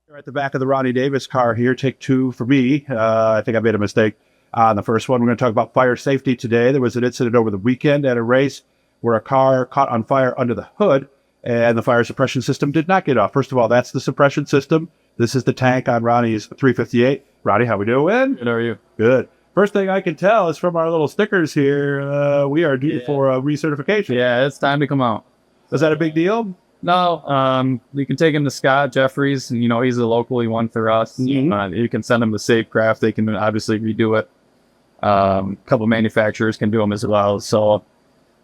We're at the back of the Ronnie Davis car here. Take two for me. I think I made a mistake on the first one. We're going to talk about fire safety today. There was an incident over the weekend at a race where a car caught on fire under the hood and the fire suppression system did not get off. First of all, that's the suppression system. This is the tank on Ronnie's 358. Ronnie, how we doing? Good, how are you? Good. First thing I can tell is from our little stickers here, we are due for a recertification. Yeah, it's time to come out. Is that a big deal? No, you can take him to Scott Jeffries, and he's a locally one for us. Mhm. You can send him to Safecraft. They can obviously redo it. A couple of manufacturers can do them as well. So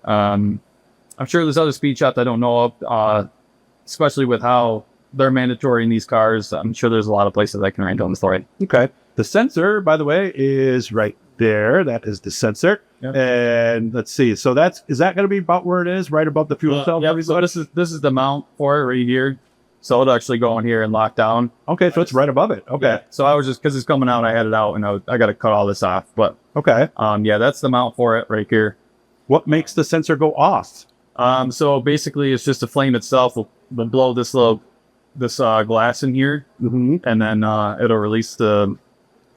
I'm sure there's other speed shops I don't know of, especially with how they're mandatory in these cars. I'm sure there's a lot of places I can rank on the story. Okay. The sensor, by the way, is right there. That is the sensor. Yep. And let's see. So is that going to be about where it is, right above the fuel cell? Yeah, so this is the mount for it right here. So it'll actually go in here and lock down. Okay, so it's right above it. Okay. Yeah. So I was just, because it's coming out, I had it out, and I got to cut all this off. But Okay. yeah, that's the mount for it right here. What makes the sensor go off? So basically, it's just the flame itself will blow this glass in here, Mm-hmm. and then it'll release the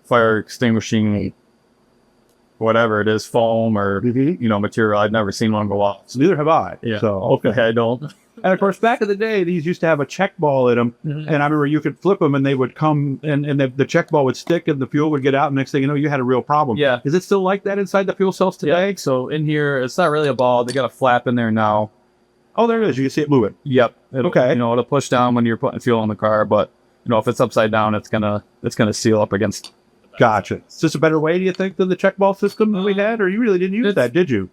fire extinguishing, whatever it is, foam or Mm-hmm. material. I've never seen one go off. So neither have I. Yeah. So Okay, I don't. And of course, back in the day, these used to have a check ball in them, and I remember you could flip them, and they would come, and the check ball would stick, and the fuel would get out. And next thing you know, you had a real problem. Yeah. Is it still like that inside the fuel cells today? Yeah. So in here, it's not really a ball. They got a flap in there now. Oh, there it is. You can see it moving. Yep. Okay. It'll push down when you're putting fuel in the car, but if it's upside down, it's gonna seal up against. Gotcha. Is this a better way, do you think, than the check ball system that we had, or you really didn't use that, did you?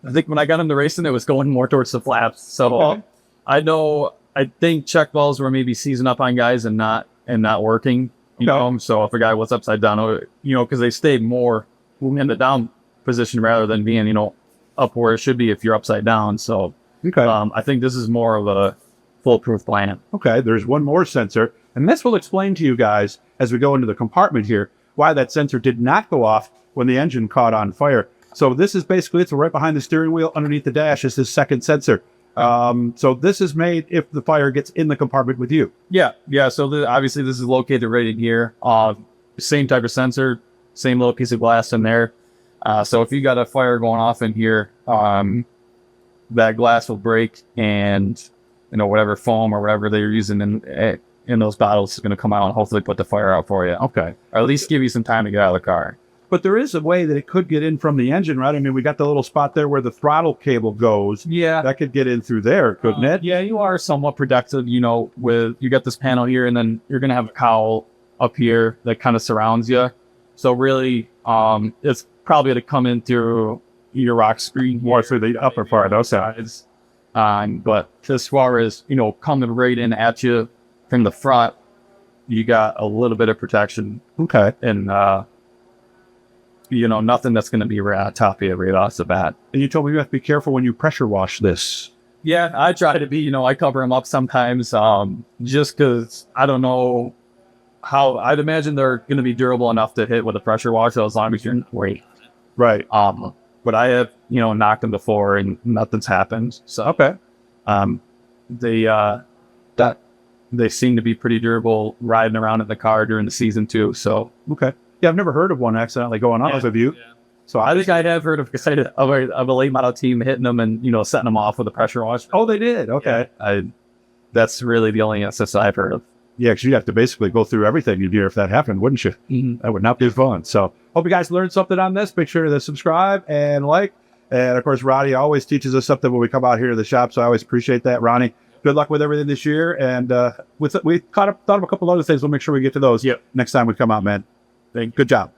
I think when I got into racing, it was going more towards the flaps. So Okay. I think check balls were maybe seizing up on guys and not working. So if a guy was upside down, because they stay more in the down position rather than being, up where it should be if you're upside down. So Okay. I think this is more of a foolproof plan. Okay, there's one more sensor, and this will explain to you guys as we go into the compartment here why that sensor did not go off when the engine caught on fire. So this is basically, it's right behind the steering wheel, underneath the dash is this second sensor. So this is made if the fire gets in the compartment with you. Yeah. So obviously this is located right in here. Same type of sensor, same little piece of glass in there. So if you got a fire going off in here, that glass will break, and whatever foam or whatever they're using in those bottles is going to come out and hopefully put the fire out for you. Okay. Or at least give you some time to get out of the car. But there is a way that it could get in from the engine, right? I mean, we got the little spot there where the throttle cable goes. Yeah. That could get in through there, couldn't it? Yeah, you are somewhat protected, with you got this panel here, and then you're going to have a cowl up here that kind of surrounds you. So really, it's probably going to come in through your rock screen More through the upper part, those sides. But as far as, coming right in at you from the front, you got a little bit of protection, Okay. and, nothing that's going to be right on top of you right off the bat. And you told me you have to be careful when you pressure wash this. Yeah, I try to be, I cover them up sometimes, just because I don't know how. I'd imagine they're going to be durable enough to hit with a pressure washer as long as you're not worried. Right. But I have, knocked them before and nothing's happened. So, Okay. they seem to be pretty durable riding around in the car during the season too. So Okay. Yeah, I've never heard of one accidentally going off with you. Yeah. So I think I have heard of a late model team hitting them and, setting them off with a pressure washer. Oh, they did. Okay. Yeah, that's really the only instance I've heard of. Yeah, because you'd have to basically go through everything you'd hear if that happened, wouldn't you? Mm-hmm. That would not be fun. So hope you guys learned something on this. Make sure to subscribe and like. And of course, Ronnie always teaches us something when we come out here to the shop. So I always appreciate that, Ronnie. Good luck with everything this year. And we thought of a couple other things. We'll make sure we get to those next time we come out, man. Good job.